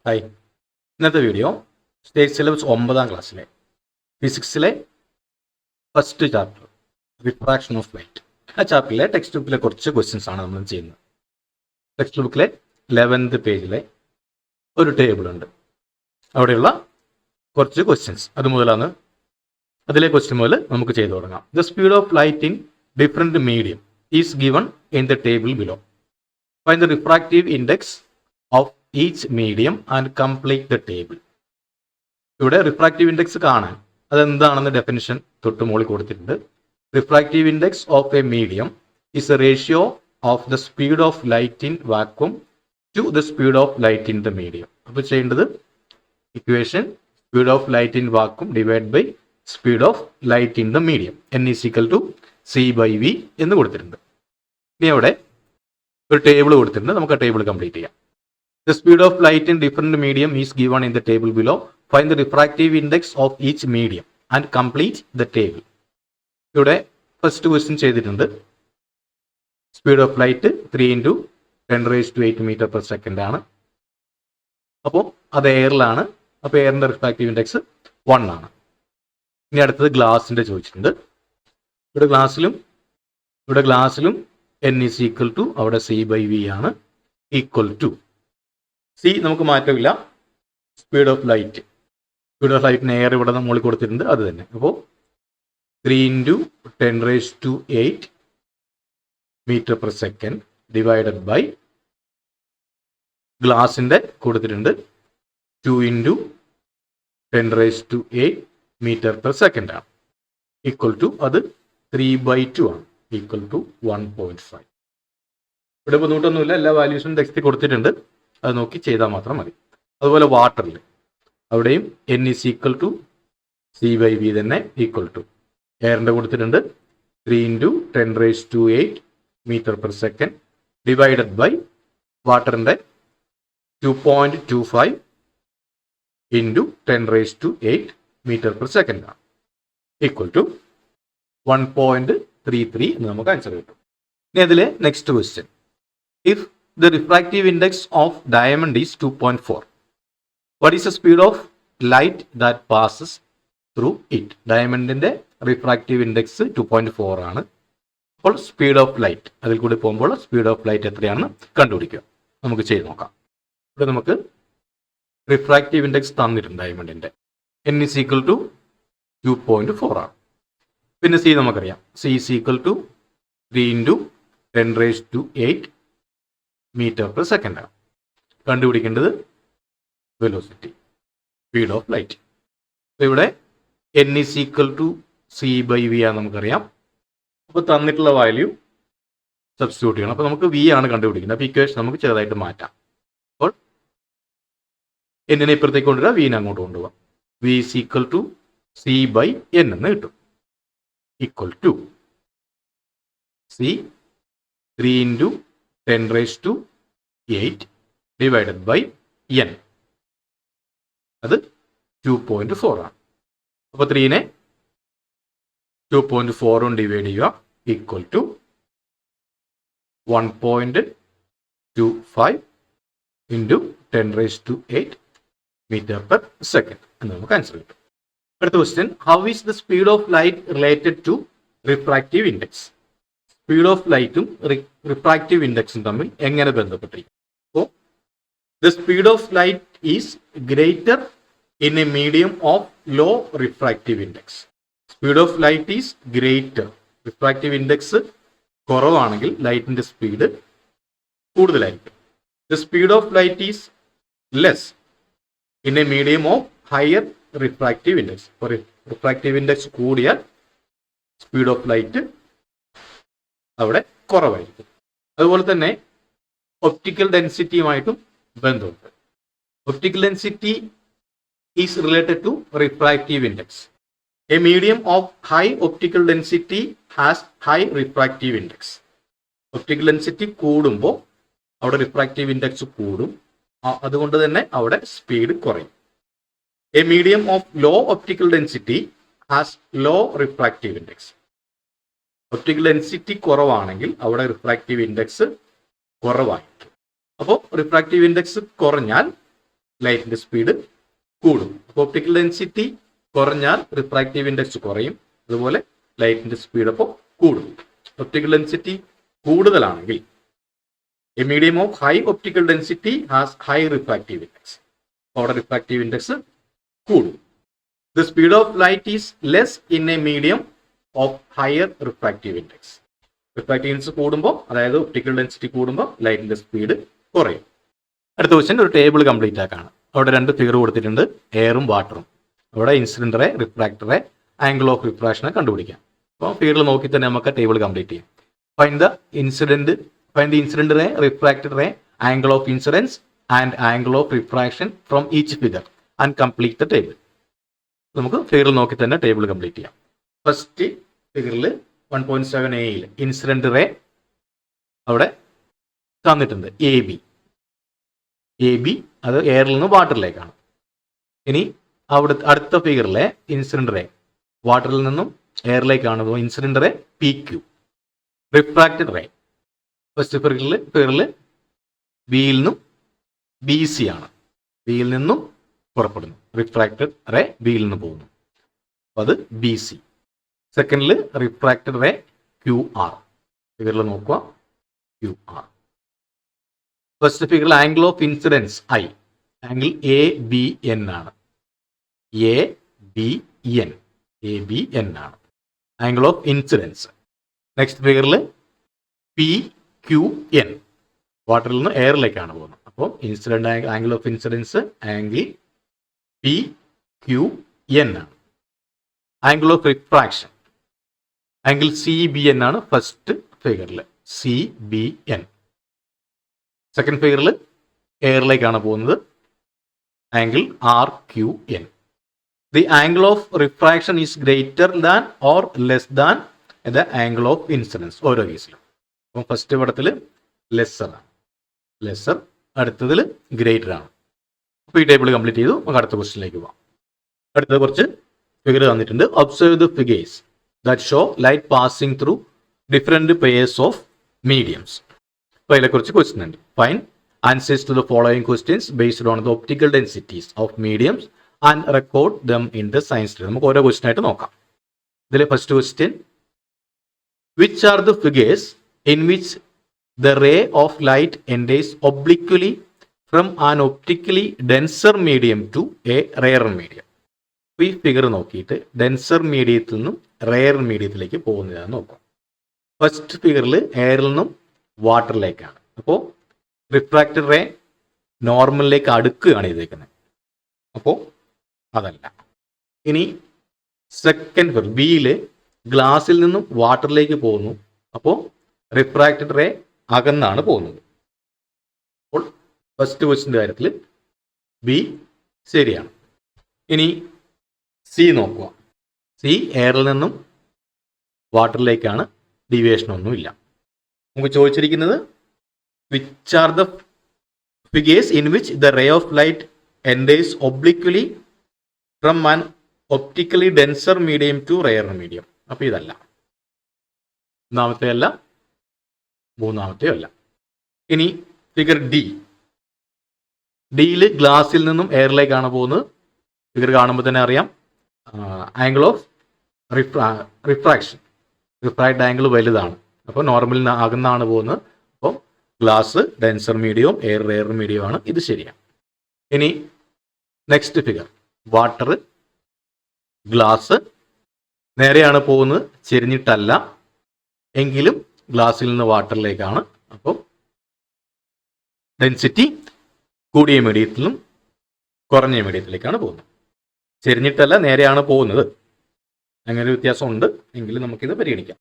Hi, ഇന്നത്തെ video state syllabus 9ാം ക്ലാസ്സിലെ ഫിസിക്സിലെ first chapter refraction of light. ആ ചാപ്റ്ററിലെ ടെക്സ്റ്റ് ബുക്കിലെ കുറച്ച് ക്വസ്റ്റ്യൻസ് ആണ് നമ്മൾ ചെയ്യുന്നത്. ടെക്സ്റ്റ് ബുക്കിലെ 11th പേജിലെ ഒരു ടേബിൾ ഉണ്ട്, അവിടെയുള്ള കുറച്ച് ക്വസ്റ്റ്യൻസ് അതിലെ ക്വസ്റ്റ്യൻ മുതൽ നമുക്ക് ചെയ്തു തുടങ്ങാം. The speed of light in different medium is given in the table below. Find the refractive index of each medium and complete the table. ഇവിടെ റിഫ്രാക്റ്റീവ് ഇൻഡെക്സ് കാണാൻ അതെന്താണെന്ന് ഡെഫിനിഷൻ തൊട്ട് മുകളിൽ കൊടുത്തിട്ടുണ്ട്. Refractive index of a medium is a ratio of the speed of light in vacuum to the speed of light in the medium. അപ്പോൾ ചെയ്യേണ്ടത് equation speed of light in vacuum divide by speed of light in the medium n=c/v എന്ന് കൊടുത്തിട്ടുണ്ട്. ഇനി അവിടെ ഒരു table കൊടുത്തിട്ടുണ്ട്, നമുക്ക് ആ ടേബിൾ കംപ്ലീറ്റ് ചെയ്യാം. The speed of light in different medium is given in the table below. Find the refractive index of each medium and complete the table. ഇവിടെ ഫസ്റ്റ് ക്വസ്റ്റ്യൻ ചെയ്തിട്ടുണ്ട്. Speed of light 3 × 10⁸ metre per second ആണ്. അപ്പോൾ അത് എയറിലാണ്. അപ്പോൾ എയറിന്റെ refractive index 1 ആണ്. ഇനി അടുത്തത് ഗ്ലാസിന്റെ ചോദിച്ചിട്ടുണ്ട്. ഇവിടെ ഗ്ലാസ്സിലും n= അവിടെ c/v ആണ്, ഈക്വൽ ടു സി നമുക്ക് മാറ്റമില്ല. സ്പീഡ് ഓഫ് ലൈറ്റിന് എയർ ഇവിടെ മുകളിൽ കൊടുത്തിട്ടുണ്ട്, അത് തന്നെ. അപ്പോൾ 3 × 10⁸ metre per second divided by ഗ്ലാസിന്റെ കൊടുത്തിട്ടുണ്ട് 2 × 10⁸ മീറ്റർ പെർ സെക്കൻഡ് ആണ്, ഈക്വൽ ടു അത് 3/2 ആണ്, ഈക്വൽ ടു 1.5. ഇവിടെ ബുദ്ധിമുട്ടൊന്നുമില്ല, എല്ലാ വാല്യൂസും ടെക്സ്റ്റ് കൊടുത്തിട്ടുണ്ട്, അത് നോക്കി ചെയ്താൽ മാത്രം മതി. അതുപോലെ വാട്ടറിൽ അവിടെയും n= c/v തന്നെ, ഈക്വൽ ടു എയറിൻ്റെ കൊടുത്തിട്ടുണ്ട് 3 × 10⁸ metre per second divided by വാട്ടറിൻ്റെ 2.25 × 10⁸ മീറ്റർ പെർ സെക്കൻഡ് ആണ്, ഈക്വൽ ടു 1.33 എന്ന് നമുക്ക് ആൻസർ കിട്ടും. ഇനി അതിലെ next question, if the refractive index of diamond is 2.4. What is the speed of light that passes through it? ഡയമണ്ടിന്റെ refractive index 2.4 ആണ്. അപ്പോൾ സ്പീഡ് ഓഫ് ലൈറ്റ് അതിൽ കൂടി പോകുമ്പോൾ സ്പീഡ് ഓഫ് ലൈറ്റ് എത്രയാണെന്ന് കണ്ടുപിടിക്കുക. നമുക്ക് ചെയ്ത് നോക്കാം. ഇവിടെ നമുക്ക് റിഫ്രാക്റ്റീവ് ഇൻഡെക്സ് തന്നിട്ടുണ്ട് ഡയമണ്ടിന്റെ, n= 2.4 ആണ്. പിന്നെ സി നമുക്കറിയാം, c= 3 × 10⁸ മീറ്റർ പെർ സെക്കൻഡ് ആണ്. കണ്ടുപിടിക്കേണ്ടത് വെലോസിറ്റി, സ്പീഡ് ഓഫ് ലൈറ്റ്. ഇവിടെ n= c/v ആണ് നമുക്കറിയാം. അപ്പോൾ തന്നിട്ടുള്ള വാല്യൂ സബ്സ്റ്റിറ്റ്യൂട്ട് ചെയ്യണം. അപ്പോൾ നമുക്ക് v ആണ് കണ്ടുപിടിക്കുന്നത്. അപ്പോൾ ഇക്വേഷൻ നമുക്ക് ചെറുതായിട്ട് മാറ്റാം. അപ്പോൾ n ഇപ്പുറത്തേക്ക് കൊണ്ടുവരാം, v അങ്ങോട്ട് കൊണ്ടുപോകാം. v = c/n എന്ന് കിട്ടും, equal to c 3 × 10⁸ divided by n, അത് 2.4 ആണ്. അപ്പോൾ 3നെ 2.4 കൊണ്ട് ഡിവൈഡ് ചെയ്യുക, equal to 1.25 × 10⁸ metre per second എന്ന് നമുക്ക് ആൻസർ കിട്ടും. അടുത്ത question, how is the speed of light related to refractive index? Speed of ലൈറ്റും റിഫ്രാക്റ്റീവ് ഇൻഡെക്സും തമ്മിൽ എങ്ങനെ ബന്ധപ്പെട്ടിരിക്കും? അപ്പോൾ the speed of light is greater in a medium of low refractive index. Speed of light is greater, refractive index കുറവാണെങ്കിൽ ലൈറ്റിന്റെ speed കൂടുതലായിരിക്കും. The speed of light is less in a medium of higher refractive index. Refractive index കൂടിയാൽ speed of light അവിടെ കുറവായിരിക്കും. അതുപോലെ തന്നെ optical ഡെൻസിറ്റിയുമായിട്ടും ബന്ധമുണ്ട്. Optical density is related to refractive index. A medium of high optical density has high refractive index. Optical density കൂടുമ്പോൾ അവിടെ refractive index കൂടും, അതുകൊണ്ട് തന്നെ അവിടെ സ്പീഡ് കുറയും. A medium of low optical density has low refractive index. Optical density കുറവാണെങ്കിൽ അവിടെ refractive index കുറവായിരിക്കും. അപ്പോൾ റിഫ്രാക്റ്റീവ് ഇൻഡെക്സ് കുറഞ്ഞാൽ ലൈറ്റിന്റെ സ്പീഡ് കൂടും. അപ്പോൾ ഒപ്റ്റിക്കൽ ഡെൻസിറ്റി കുറഞ്ഞാൽ റിഫ്രാക്റ്റീവ് ഇൻഡെക്സ് കുറയും, അതുപോലെ ലൈറ്റിന്റെ സ്പീഡ് അപ്പോൾ കൂടും. ഒപ്റ്റിക്കൽ ഡെൻസിറ്റി കൂടുതലാണെങ്കിൽ A medium of high optical density has high refractive index. അവിടെ റിഫ്രാക്റ്റീവ് ഇൻഡെക്സ് കൂടും. The speed of light is less in a medium of higher refractive index. Refractive index കൂടുമ്പോൾ, അതായത് ഒപ്റ്റിക്കൽ ഡെൻസിറ്റി കൂടുമ്പോൾ ലൈറ്റിന്റെ speed കുറയും. അടുത്ത question ഒരു table complete ആക്കാണ്. അവിടെ 2 ഫിഗർ കൊടുത്തിട്ടുണ്ട്, എയറും വാട്ടറും. അവിടെ incident ray, refracted ray, angle of റിഫ്രാക്ഷനെ കണ്ടുപിടിക്കാം. അപ്പോൾ ഫിഗറിൽ നോക്കി തന്നെ നമുക്ക് ടേബിൾ കംപ്ലീറ്റ് ചെയ്യാം. Find the incident ray, refracted ray, angle of incidence and angle of refraction from each figure and complete the table. നമുക്ക് ഫിഗറിൽ നോക്കി തന്നെ ടേബിൾ കംപ്ലീറ്റ് ചെയ്യാം. ഫസ്റ്റ് ഫിഗറിൽ 1.7a ഇൻസിഡന്റ് റേ അവിടെ തന്നിട്ടുണ്ട്, എ ബി അത് എയറിൽ നിന്ന് വാട്ടറിലേക്കാണ്. ഇനി അവിടെ അടുത്ത ഫിഗറിലെ ഇൻസിഡന്റ് റേ വാട്ടറിൽ നിന്നും എയറിലേക്കാണ്. Incident ray PQ. Refracted ray first ഫിഗറിൽ ബിയിൽ നിന്നും BC ആണ്, ബിയിൽ നിന്നും പുറപ്പെടുന്നു. റിഫ്രാക്റ്റഡ് റേ ബിയിൽ നിന്ന് പോകുന്നു, അത് BC. സെക്കൻഡിൽ റിഫ്രാക്റ്റഡ് റേ QR. ഫിഗറിൽ നോക്കുക, QR. ഫസ്റ്റ് ഫിഗറിൽ angle of incidence I, angle ABN ആണ്. ABN ആണ് ആംഗിൾ ഓഫ് ഇൻസിഡൻസ്. നെക്സ്റ്റ് ഫിഗറിൽ PQN, വാട്ടറിൽ നിന്ന് എയറിലേക്കാണ് പോകുന്നത്. അപ്പോൾ incident angle of incidence angle PQN ആണ്. Angle of refraction angle CBN ആണ് ഫസ്റ്റ് ഫിഗറിൽ, CBN. സെക്കൻഡ് ഫിഗറിൽ എയറിലേക്കാണ് പോകുന്നത്, angle RQN. The angle of refraction is greater than or less than the angle of incidence ഓരോ കേസിലും. അപ്പം ഫസ്റ്റ് പടത്തിൽ ലെസ്സർ ആണ്, അടുത്തതിൽ ഗ്രേറ്റർ ആണ്. അപ്പോൾ ഈ ടേബിൾ കംപ്ലീറ്റ് ചെയ്തു. നമുക്ക് അടുത്ത ക്വസ്റ്റ്യനിലേക്ക് പോകാം. അടുത്തത് കുറച്ച് ഫിഗർ തന്നിട്ടുണ്ട്. Observe the figures that show light passing through different pairs of mediums. അപ്പോൾ അതിനെക്കുറിച്ച് ക്വസ്റ്റ്യൻ ഉണ്ട്. Find answers to the following questions based on the optical densities of mediums and record them in the science. നമുക്ക് ഓരോ question ആയിട്ട് നോക്കാം. ഇതിലെ first question, which are the figures in which the ray of light enters obliquely from an optically denser medium to a rarer medium. ഈ figure നോക്കിയിട്ട് denser മീഡിയത്തിൽ നിന്നും rare മീഡിയത്തിലേക്ക് പോകുന്നതാണെന്ന് നോക്കാം. ഫസ്റ്റ് ഫിഗറിൽ എയറിൽ നിന്നും വാട്ടറിലേക്കാണ്. അപ്പോൾ റിഫ്രാക്റ്റഡ് റേ നോർമലിലേക്ക് അടുക്കുകയാണ് ചെയ്തേക്കുന്നത്, അപ്പോൾ അതല്ല. ഇനി സെക്കൻഡ് ഫിഗർ ബിയിൽ ഗ്ലാസിൽ നിന്നും വാട്ടറിലേക്ക് പോകുന്നു, അപ്പോൾ റിഫ്രാക്റ്റഡ് റേ അകന്നാണ് പോകുന്നത്. അപ്പോൾ ഫസ്റ്റ് ക്വസ്റ്റിൻ്റെ കാര്യത്തിൽ ബി ശരിയാണ്. ഇനി സി നോക്കുക. സി എയറിൽ നിന്നും വാട്ടറിലേക്കാണ്, ഡീവിയേഷൻ ഒന്നുമില്ല. നമുക്ക് ചോദിച്ചിരിക്കുന്നത് which are the figures in which the ray of light enters obliquely from an optically denser medium to rarer medium. അപ്പോൾ ഇതല്ല, ഒന്നാമത്തെ അല്ല, മൂന്നാമത്തെയോ അല്ല. ഇനി ഫിഗർ ഡിയിൽ ഗ്ലാസിൽ നിന്നും എയറിലേക്കാണ് പോകുന്നത്. ഫിഗർ കാണുമ്പോൾ തന്നെ അറിയാം, angle of refraction, refract angle വലുതാണ്. അപ്പോൾ നോർമലിൽ അകന്നാണ് പോകുന്നത്. അപ്പോൾ ഗ്ലാസ് ഡെൻസർ മീഡിയവും എയർ റെയർ മീഡിയവും ആണ്, ഇത് ശരിയാണ്. ഇനി നെക്സ്റ്റ് ഫിഗർ, വാട്ടർ, ഗ്ലാസ് നേരെയാണ് പോകുന്നത്, ചെരിഞ്ഞിട്ടല്ല, എങ്കിലും ഗ്ലാസ്സിൽ നിന്ന് വാട്ടറിലേക്കാണ്. അപ്പോൾ ഡെൻസിറ്റി കൂടിയ മീഡിയത്തിലും കുറഞ്ഞ മീഡിയത്തിലേക്കാണ് പോകുന്നത്. ചെരിഞ്ഞിട്ടല്ല, നേരെയാണ് പോകുന്നത്. അങ്ങനെ ഒരു വ്യത്യാസമുണ്ട്, എങ്കിലും നമുക്കിത് പരിഗണിക്കാം.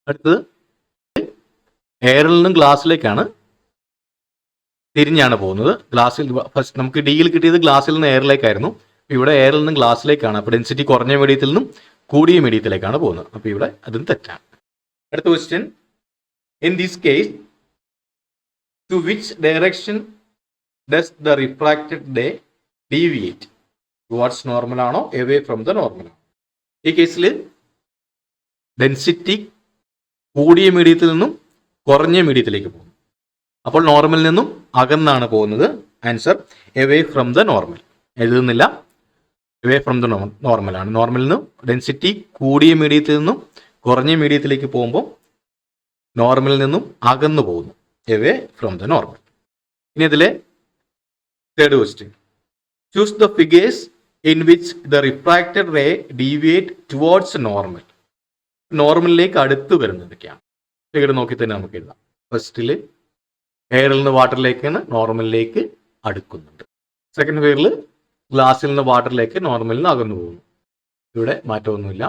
അടുത്തത് എയറിൽ നിന്നും ഗ്ലാസ്സിലേക്കാണ്, തിരിഞ്ഞാണ് പോകുന്നത്. ഗ്ലാസ്സിൽ ഫസ്റ്റ് നമുക്ക് ഡിയിൽ കിട്ടിയത് ഗ്ലാസ്സിൽ നിന്ന് എയറിലേക്കായിരുന്നു. ഇവിടെ എയറിൽ നിന്നും ഗ്ലാസ്സിലേക്കാണ്. അപ്പോൾ ഡെൻസിറ്റി കുറഞ്ഞ മീഡിയത്തിൽ നിന്നും കൂടിയ മീഡിയത്തിലേക്കാണ് പോകുന്നത്. അപ്പോൾ ഇവിടെ അതും തെറ്റാണ്. അടുത്ത question, in this case to which direction does the refracted ray deviate, towards normal ആണോ എവേ ഫ്രം ദ നോർമൽ ആണോ? ഈ കേസിൽ ഡെൻസിറ്റി കൂടിയ മീഡിയത്തിൽ നിന്നും കുറഞ്ഞ മീഡിയത്തിലേക്ക് പോകുന്നു. അപ്പോൾ നോർമലിൽ നിന്നും അകന്നാണ് പോകുന്നത്. Answer away from the normal. എഴുതുന്നില്ല, എവേ ഫ്രം ദ നോർമലാണ്. നോർമലിൽ നിന്നും ഡെൻസിറ്റി കൂടിയ മീഡിയത്തിൽ നിന്നും കുറഞ്ഞ മീഡിയത്തിലേക്ക് പോകുമ്പോൾ നോർമലിൽ നിന്നും അകന്നു പോകുന്നു. Away from the normal. ഇനി ഇതിലെ third question. Choose the figures in which the refracted ray deviate towards normal. നോർമലിലേക്ക് അടുത്ത് വരുന്നതൊക്കെയാണ്. ഫിഗർ നോക്കി തന്നെ നമുക്ക് എഴുതാം. ഫസ്റ്റിൽ എയറിൽ നിന്ന് വാട്ടറിലേക്കാണ് നോർമലിലേക്ക് അടുക്കുന്നുണ്ട്. സെക്കൻഡ് ഫിഗറിൽ ഗ്ലാസ്സിൽ നിന്ന് വാട്ടറിലേക്ക് നോർമലിൽ നിന്ന് അകന്നു പോകുന്നു. ഇവിടെ മാറ്റമൊന്നുമില്ല.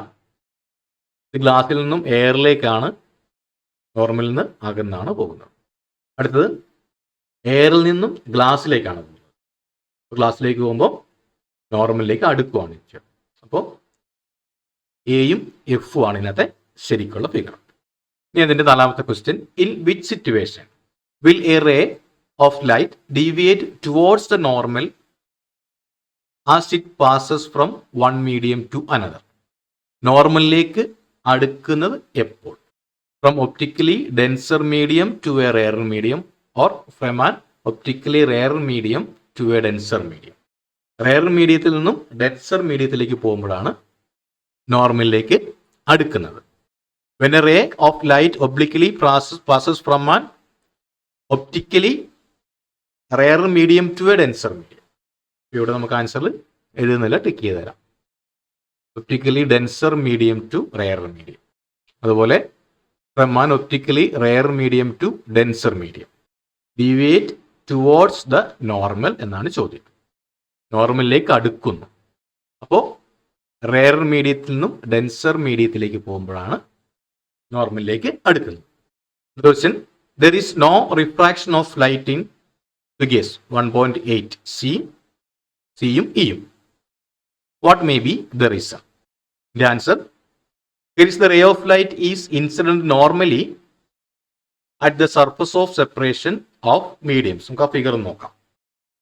ഇത് ഗ്ലാസ്സിൽ നിന്നും എയറിലേക്കാണ്, നോർമലിൽ നിന്ന് അകന്നാണ് പോകുന്നത്. അടുത്തത് എയറിൽ നിന്നും ഗ്ലാസ്സിലേക്കാണ് പോകുന്നത്. ഗ്ലാസ്സിലേക്ക് പോകുമ്പോൾ നോർമലിലേക്ക് അടുക്കുവാണ്. അപ്പോൾ എയും എഫും ആണ് ഇതിനകത്തെ ശരിക്കുള്ള ഫിഗർ. ഇനി അതിൻ്റെ നാലാമത്തെ question. In which situation will a ray of light deviate towards the normal as it passes from one medium to another. നോർമലിലേക്ക് അടുക്കുന്നത് എപ്പോൾ? From optically denser medium to a rarer medium or from an optically rarer medium to a denser medium. Rarer മീഡിയത്തിൽ നിന്നും denser മീഡിയത്തിലേക്ക് പോകുമ്പോഴാണ് നോർമലിലേക്ക് അടുക്കുന്നത്. When a ray of light obliquely passes from an optically rare medium to a denser medium. ഇവിടെ നമുക്ക് ആൻസറിൽ എഴുതുന്നില്ല, tick ചെയ്ത് തരാം. Optically denser medium to rarer medium. അതുപോലെ from an optically rarer medium to denser medium deviate towards the normal എന്നാണ് ചോദ്യം. നോർമലിലേക്ക് അടുക്കുന്നു. അപ്പോൾ റെയർ മീഡിയത്തിൽ നിന്നും ഡെൻസർ മീഡിയത്തിലേക്ക് പോകുമ്പോഴാണ് നോർമലിലേക്ക് അടുക്കുന്നത്. Question. There is no refraction of light in figures 1.8 സിയും ഇയും. What may be the reason? The answer. Here is the ray of light is incident normally at the surface of separation of mediums. നമുക്ക് ആ figure നോക്കാം.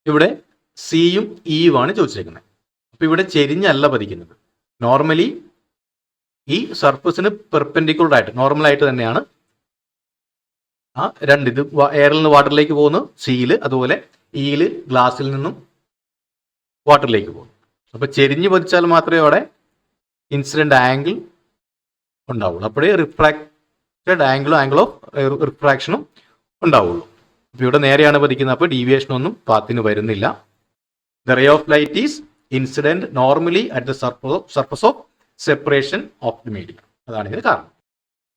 ഇവിടെ സിയും ഇയും ആണ് ചോദിച്ചേക്കുന്നത്. അപ്പൊ ഇവിടെ ചെരിഞ്ഞല്ല പതിക്കുന്നത്. നോർമലി ഈ സർഫസിന് പെർപെൻഡിക്കുലർ ആയിട്ട് നോർമലായിട്ട് തന്നെയാണ് ആ രണ്ട്. ഇത് എയറിൽ നിന്ന് വാട്ടറിലേക്ക് പോകുന്നു സിയിൽ, അതുപോലെ ഇയിൽ ഗ്ലാസ്സിൽ നിന്നും വാട്ടറിലേക്ക് പോകുന്നു. അപ്പൊ ചെരിഞ്ഞ് പതിച്ചാൽ മാത്രമേ അവിടെ ഇൻസിഡന്റ് ആംഗിൾ ഉണ്ടാവുള്ളൂ. അപ്പോഴേ റിഫ്രാക്റ്റഡ് ആംഗിൾ ഓഫ് റിഫ്രാക്ഷനും ഉണ്ടാവുള്ളൂ. അപ്പൊ ഇവിടെ നേരെയാണ് പതിക്കുന്നത്. അപ്പോൾ ഡീവിയേഷൻ ഒന്നും പാത്തിന് വരുന്നില്ല. The ray of light is incident normally at the surface of separation of the medium. അതാണ് ഇതിന് കാരണം.